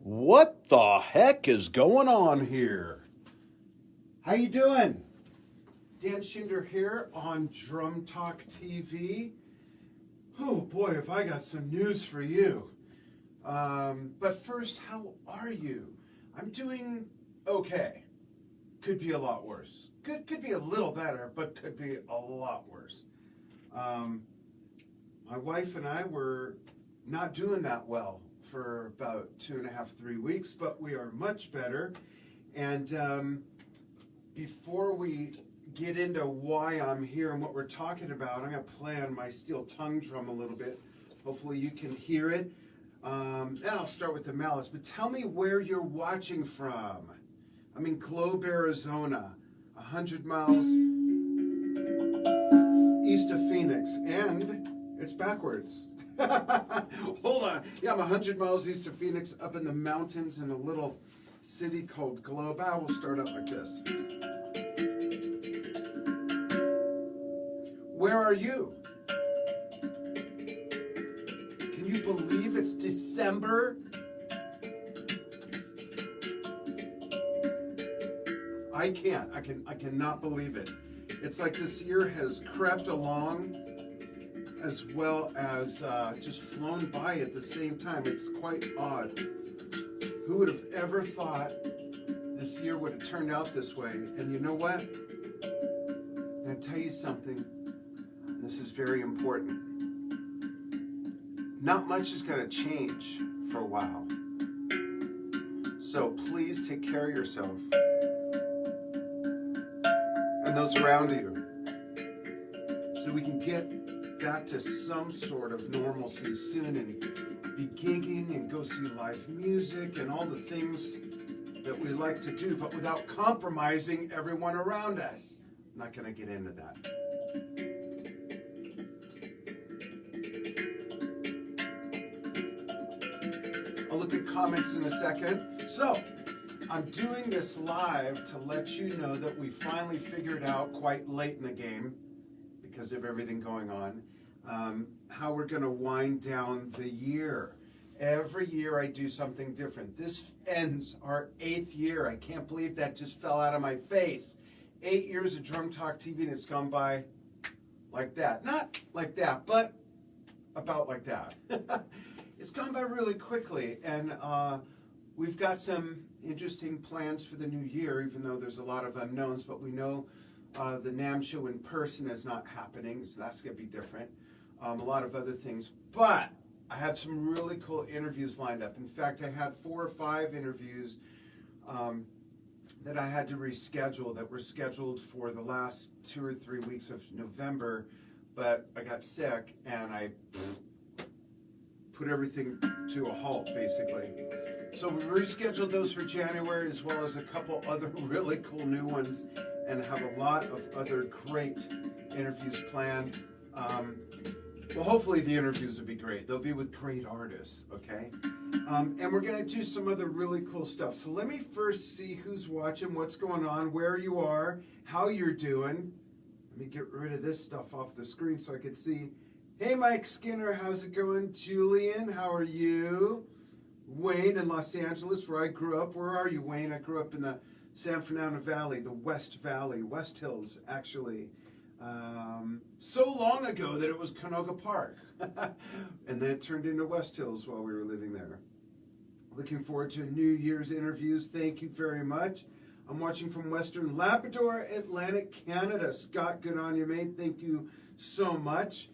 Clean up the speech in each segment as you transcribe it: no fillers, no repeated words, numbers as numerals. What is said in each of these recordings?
What the heck is going on here? How you doing? Dan Shinder here on Drum Talk TV. Oh boy, have I got some news for you. But first, how are you? I'm doing okay. Could be a lot worse. Could be a little better, but could be a lot worse. My wife and I were not doing that well for about 2.5, 3 weeks, but we are much better. And before we get into why I'm here and what we're talking about, I'm going to play on my steel tongue drum a little bit. Hopefully you can hear it. I'll start with the malice, but tell me where you're watching from. I'm in Globe, Arizona, 100 miles east of Phoenix, and it's backwards. Hold on. Yeah, I'm 100 miles east of Phoenix, up in the mountains in a little city called Globe. I will start out like this. Where are you? Can you believe it's December? I can't. I cannot believe it. It's like this year has crept along as well as just flown by at the same time. It's quite odd. Who would have ever thought this year would have turned out this way? And you know what? I'm going to tell you something. This is very important. Not much is going to change for a while. So please take care of yourself and those around you so we can get back to some sort of normalcy soon and be gigging and go see live music and all the things that we like to do, but without compromising everyone around us. I'm not going to get into that. I'll look at comments in a second. So, I'm doing this live to let you know that we finally figured out quite late in the game, because of everything going on, how we're going to wind down the year. Every year I do something different. This ends our 8th year. I can't believe that just fell out of my face. 8 years of Drum Talk TV, and it's gone by like that. Not like that, but about like that. It's gone by really quickly, and we've got some interesting plans for the new year, even though there's a lot of unknowns, but we know the NAMM show in person is not happening, so that's going to be different. A lot of other things, but I have some really cool interviews lined up. In fact, I had 4 or 5 interviews that I had to reschedule that were scheduled for the last 2 or 3 weeks of November, but I got sick and I put everything to a halt, basically. So we rescheduled those for January, as well as a couple other really cool new ones, and have a lot of other great interviews planned. Well, hopefully the interviews will be great. They'll be with great artists, okay? And we're going to do some other really cool stuff. So let me first see who's watching, what's going on, where you are, how you're doing. Let me get rid of this stuff off the screen so I can see. Hey, Mike Skinner, how's it going? Julian, how are you? Wayne in Los Angeles, where I grew up. Where are you, Wayne? I grew up in the San Fernando Valley, the West Valley, West Hills, actually. So long ago that it was Canoga Park. And then it turned into West Hills while we were living there. Looking forward to New Year's interviews. Thank you very much. I'm watching from Western Labrador, Atlantic Canada. Scott, good on you, mate. Thank you so much.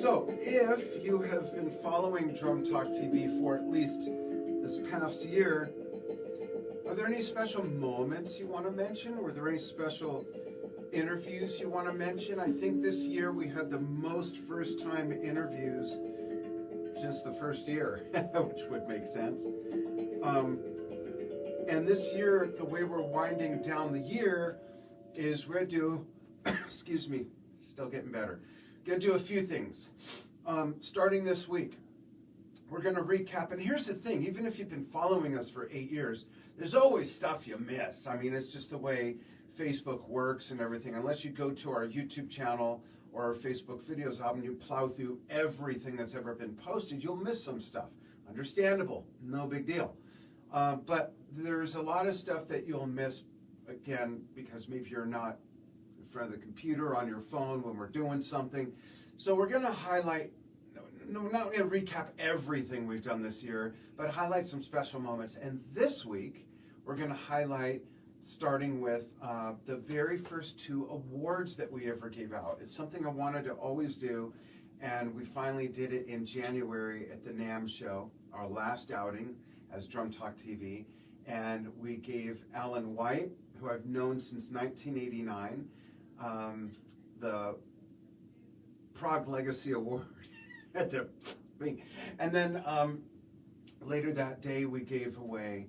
So, if you have been following Drum Talk TV for at least this past year, are there any special moments you want to mention? Were there any special interviews you want to mention? I think this year we had the most first-time interviews since the first year, which would make sense. And this year, the way we're winding down the year is we're going to do, excuse me, still getting better. Going to do a few things. Starting this week, we're going to recap. And here's the thing, even if you've been following us for 8 years, there's always stuff you miss. I mean, it's just the way Facebook works and everything. Unless you go to our YouTube channel or our Facebook videos album, you plow through everything that's ever been posted, you'll miss some stuff. Understandable, no big deal. But there's a lot of stuff that you'll miss, again, because maybe you're not in front of the computer on your phone when we're doing something. So we're going to highlight, no, we're not going to recap everything we've done this year, but highlight some special moments. And this week, we're going to highlight, starting with the very first 2 awards that we ever gave out. It's something I wanted to always do, and we finally did it in January at the NAMM show, our last outing as Drum Talk TV. And we gave Alan White, who I've known since 1989, the Prague Legacy Award. Had to think. And then later that day, we gave away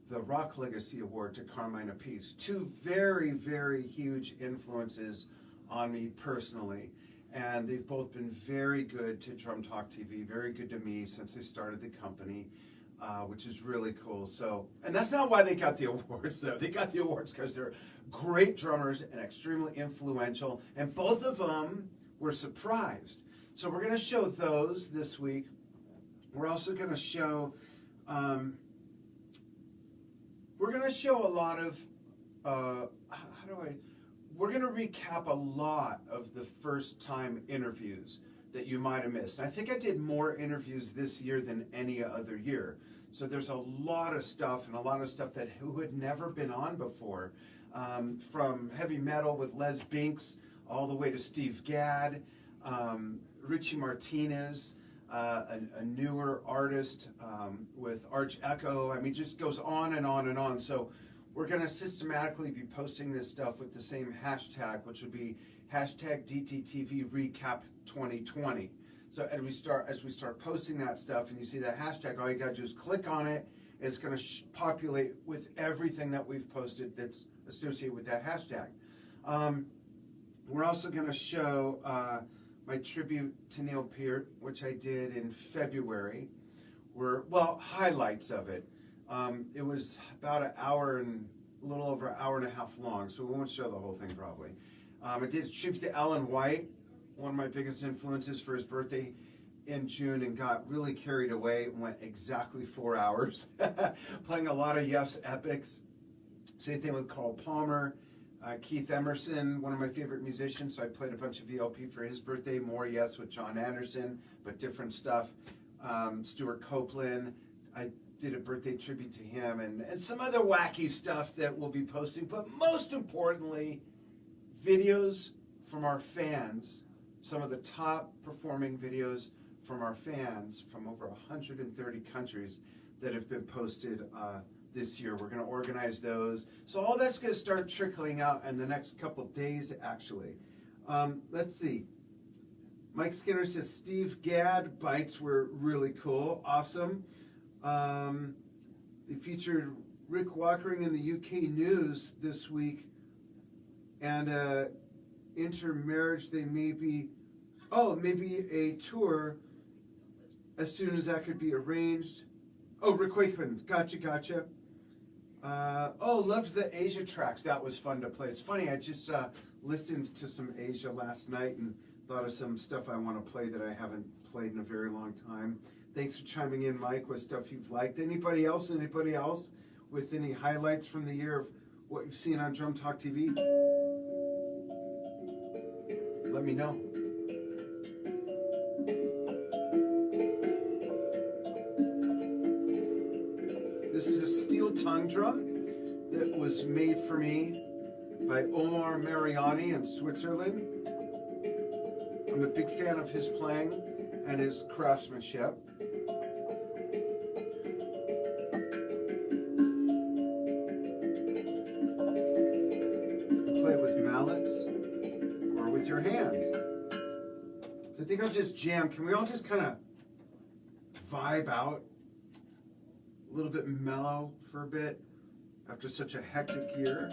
the Rock Legacy Award to Carmine Appice. 2 very, very huge influences on me personally. And they've both been very good to Drum Talk TV, very good to me since I started the company, which is really cool. So, and that's not why they got the awards, though. They got the awards because they're great drummers and extremely influential. And both of them were surprised. So we're going to show those this week. We're also going to show... we're going to show a lot of, we're going to recap a lot of the first time interviews that you might have missed. And I think I did more interviews this year than any other year. So there's a lot of stuff and a lot of stuff that who had never been on before, from heavy metal with Les Binks all the way to Steve Gadd, Richie Martinez, a newer artist with Arch Echo. I mean, just goes on and on and on. So we're going to systematically be posting this stuff with the same hashtag, which would be hashtag DTTV Recap 2020. So as we start posting that stuff and you see that hashtag, all you got to do is click on it. It's going to populate with everything that we've posted that's associated with that hashtag. We're also going to show my tribute to Neil Peart, which I did in February, highlights of it. It was about a little over an hour and a half long, so we won't show the whole thing probably. I did a tribute to Alan White, one of my biggest influences, for his birthday in June, and got really carried away. Went exactly 4 hours, playing a lot of Yes epics. Same thing with Carl Palmer. Keith Emerson, one of my favorite musicians, so I played a bunch of VLP for his birthday. More Yes with John Anderson, but different stuff. Stuart Copeland, I did a birthday tribute to him, and some other wacky stuff that we'll be posting. But most importantly, videos from our fans, some of the top performing videos from our fans from over 130 countries that have been posted this year. We're going to organize those. So all that's going to start trickling out in the next couple days, actually. Let's see. Mike Skinner says Steve Gadd bites were really cool. Awesome. They featured Rick Walkering in the UK news this week. And intermarriage, they maybe a tour as soon as that could be arranged. Oh, Rick Wakeman. Gotcha. Loved the Asia tracks. That was fun to play. It's funny, I just listened to some Asia last night and thought of some stuff I want to play that I haven't played in a very long time. Thanks for chiming in, Mike, with stuff you've liked. Anybody else with any highlights from the year of what you've seen on Drum Talk TV? Let me know. This is a steel tongue drum that was made for me by Omar Mariani in Switzerland. I'm a big fan of his playing and his craftsmanship. Play it with mallets or with your hands. So I think I'll just jam. Can we all just kind of vibe out? A little bit mellow for a bit after such a hectic year.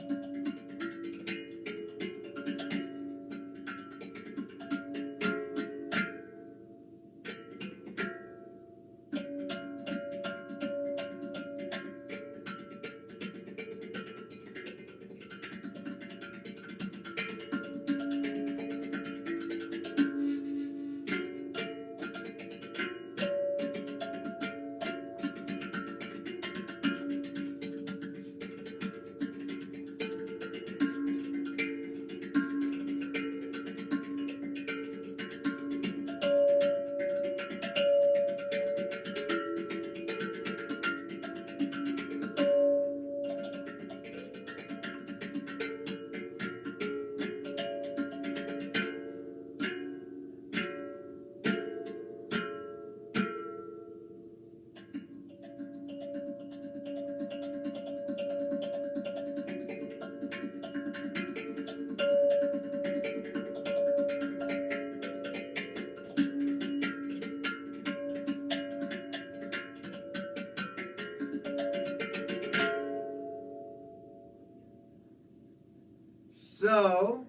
So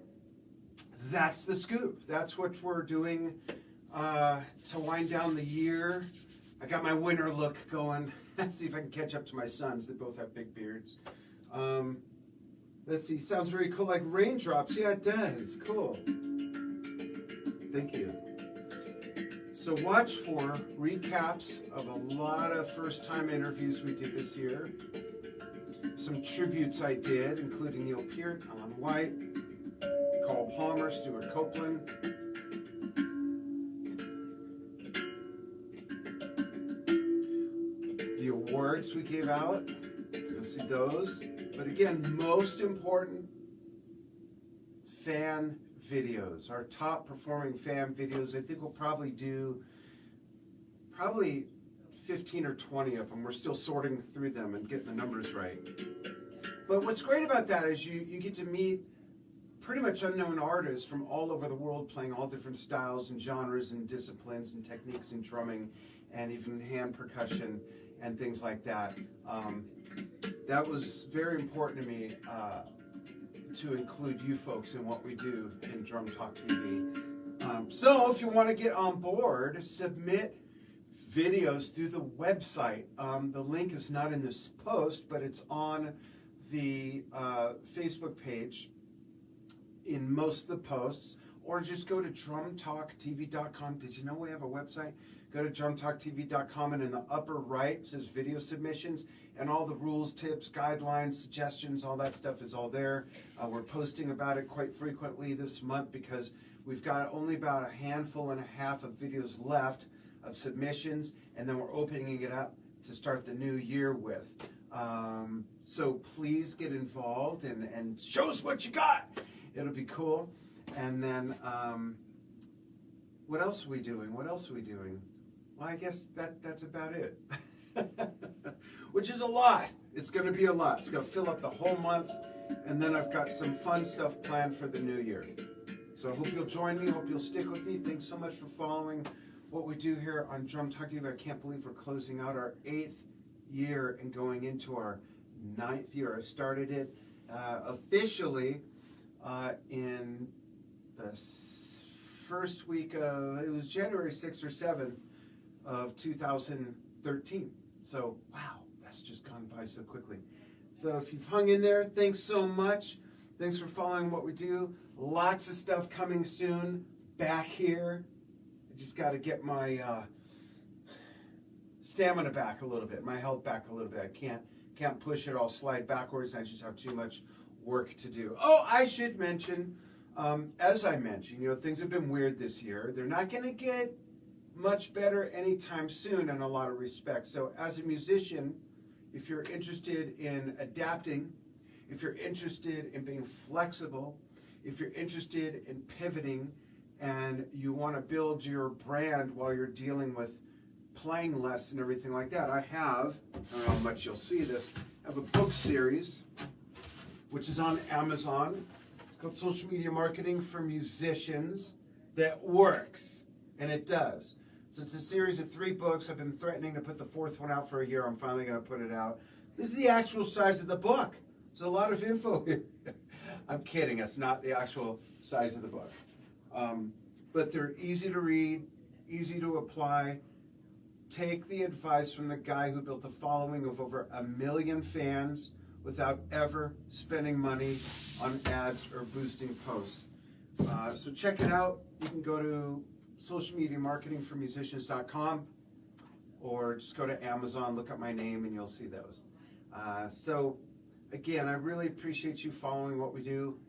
that's the scoop. That's what we're doing to wind down the year. I got my winter look going. Let's see if I can catch up to my sons. They both have big beards. Let's see. Sounds very cool, like raindrops. Yeah, it does. Cool. Thank you. So watch for recaps of a lot of first-time interviews we did this year. Some tributes I did, including Neil Peart, Alan White, Carl Palmer, Stuart Copeland. The awards we gave out, you'll see those. But again, most important, fan videos. Our top performing fan videos. I think we'll probably do 15 or 20 of them. We're still sorting through them and getting the numbers right. But what's great about that is you get to meet pretty much unknown artists from all over the world playing all different styles and genres and disciplines and techniques in drumming and even hand percussion and things like that. That was very important to me to include you folks in what we do in Drum Talk TV. So if you want to get on board, submit videos through the website. The link is not in this post, but it's on the Facebook page in most of the posts, or just go to drumtalktv.com. Did you know we have a website? Go to drumtalktv.com, and in the upper right it says video submissions, and all the rules, tips, guidelines, suggestions, all that stuff is all there. We're posting about it quite frequently this month because we've got only about a handful and a half of videos left of submissions, and then we're opening it up to start the new year with. So please get involved and show us what you got. It'll be cool. And then what else are we doing? Well, I guess that's about it. Which is a lot. It's going to be a lot. It's going to fill up the whole month, and then I've got some fun stuff planned for the new year. So I hope you'll join me. Hope you'll stick with me. Thanks so much for following what we do here on Drum Talk TV. I can't believe we're closing out our 8th year and going into our 9th year. I started it officially in the first week of, it was January 6th or 7th of 2013. So, wow, that's just gone by so quickly. So if you've hung in there, thanks so much. Thanks for following what we do. Lots of stuff coming soon back here. I just got to get my stamina back a little bit, my health back a little bit. I can't push it all, slide backwards. I just have too much work to do. Oh, I should mention, as I mentioned, things have been weird this year. They're not going to get much better anytime soon in a lot of respects. So as a musician, if you're interested in adapting, if you're interested in being flexible, if you're interested in pivoting, and you want to build your brand while you're dealing with playing less and everything like that, I have, I don't know how much you'll see this, I have a book series, which is on Amazon. It's called Social Media Marketing for Musicians that works, and it does. So it's a series of 3 books. I've been threatening to put the 4th one out for a year. I'm finally going to put it out. This is the actual size of the book. There's a lot of info here. I'm kidding. It's not the actual size of the book. But they're easy to read, easy to apply. Take the advice from the guy who built a following of over 1 million fans without ever spending money on ads or boosting posts. So check it out. You can go to socialmediamarketingformusicians.com, or just go to Amazon, look up my name, and you'll see those. So again, I really appreciate you following what we do.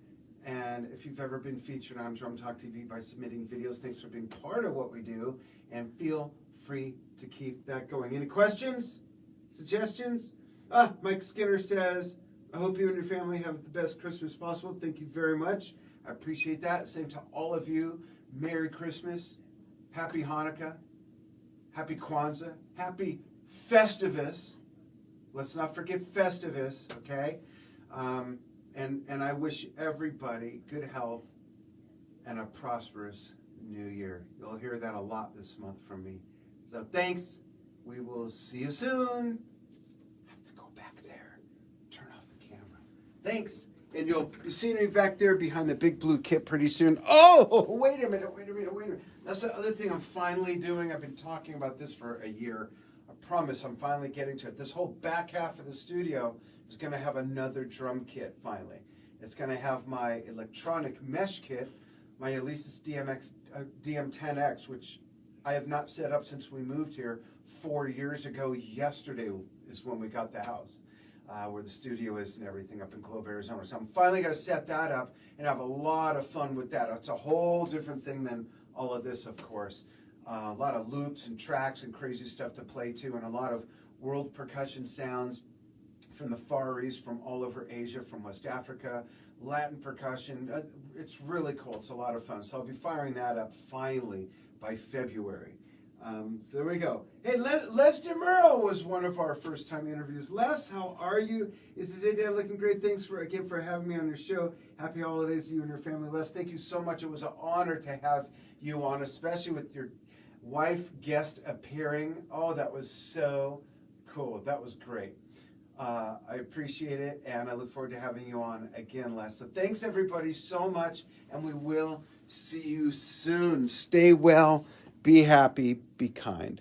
And if you've ever been featured on Drum Talk TV by submitting videos, thanks for being part of what we do, and feel free to keep that going. Any questions? Suggestions? Mike Skinner says, I hope you and your family have the best Christmas possible. Thank you very much. I appreciate that. Same to all of you. Merry Christmas. Happy Hanukkah. Happy Kwanzaa. Happy Festivus. Let's not forget Festivus, okay? And I wish everybody good health and a prosperous new year. You'll hear that a lot this month from me. So thanks. We will see you soon. I have to go back there. Turn off the camera. Thanks. And you'll be seeing me back there behind the big blue kit pretty soon. Oh, wait a minute. That's the other thing I'm finally doing. I've been talking about this for a year. I promise I'm finally getting to it. This whole back half of the studio is going to have another drum kit finally. It's going to have my electronic mesh kit, my Alesis DM10X, which I have not set up since we moved here 4 years ago. Yesterday is when we got the house. Where the studio is and everything up in Globe, Arizona. So I'm finally going to set that up and have a lot of fun with that. It's a whole different thing than all of this, of course. A lot of loops and tracks and crazy stuff to play to, and a lot of world percussion sounds from the Far East, from all over Asia, from West Africa, Latin percussion. It's really cool. It's a lot of fun. So I'll be firing that up finally by February. So there we go. Hey, Les DeMuro was one of our first time interviews. Les, how are you? Is this day looking great? Thanks for having me on your show. Happy holidays to you and your family. Les, thank you so much. It was an honor to have you on, especially with your wife guest appearing. Oh, that was so cool. That was great. I appreciate it, and I look forward to having you on again, Les. So thanks, everybody, so much, and we will see you soon. Stay well. Be happy, be kind.